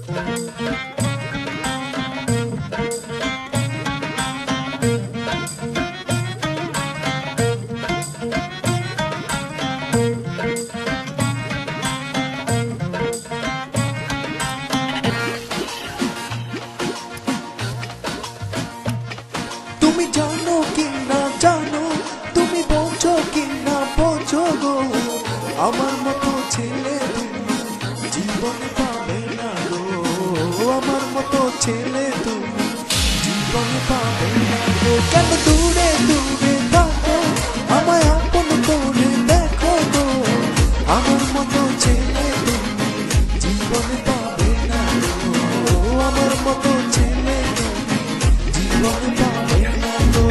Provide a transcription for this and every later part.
তুমি জানো কি না জানো, তুমি বোঝো কি না বোঝো গো, আমার মতো ছেলে তুমি জীবনে পাবে না গো, আমার মতো ছেলে তুমি জীবনে পাবে না গো। কেন দূরে দূরে থাকো, আমায় আপন করে দেখো গো, আমার মতো ছেলে তুমি জীবনে পাবে না গো, আমার মতো ছেলে তুমি জীবনে পাবে না গো।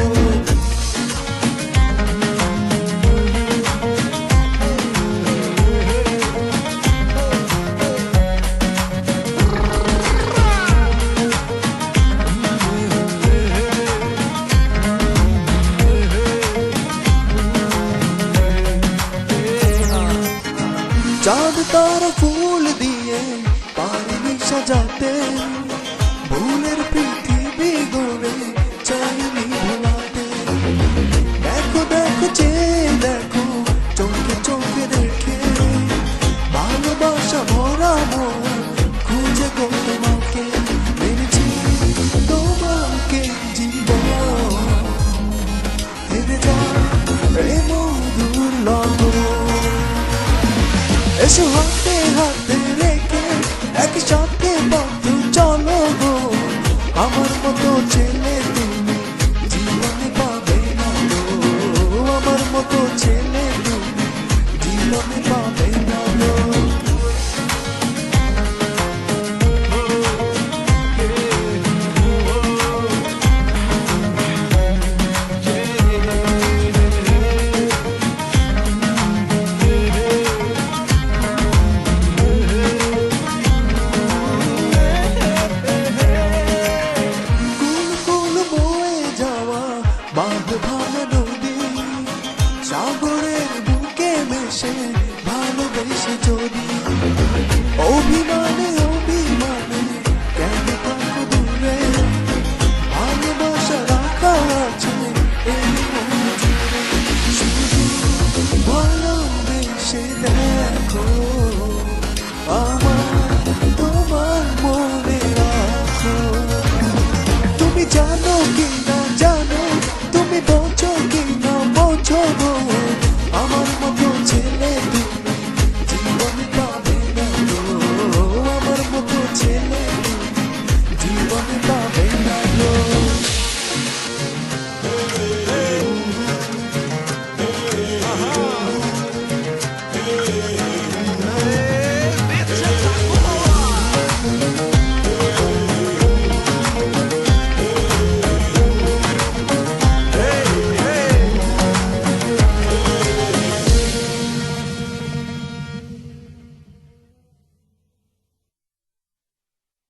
চাঁদ তারা ফুল দিয়ে পারিনি সাজাতে, ভুলের পৃথিবী গড়ে চাইনি ভোলাতে। দেখো দেখো চেয়ে দেখো, চোখে চোখে রেখে ভালোবাসা ভরা মন খুঁজে গো তোমাকে, মেরেছি তোমাকে জীবন হেরে যায় এ মধুর লগন। এসো হাতে হাতে রেখে একসাথে বন্ধু চলো গো, আমার মতো ছেলে তুমি জীবনে পাবে না গো, আমার মতো ছেলে তুমি জীবনে পাবে না গো। বাঁধ ভাঙা নদী সাগরের বুকে মেশে ভালোবেসে যদি, অভিমানে অভিমানে কেন থাকো দূরে, ভালোবাসা রাখা আছে এই মন জুড়ে, শুধু ভালোবেসে দেখো আমার তোমার মনে রাখো। তুমি জানো কি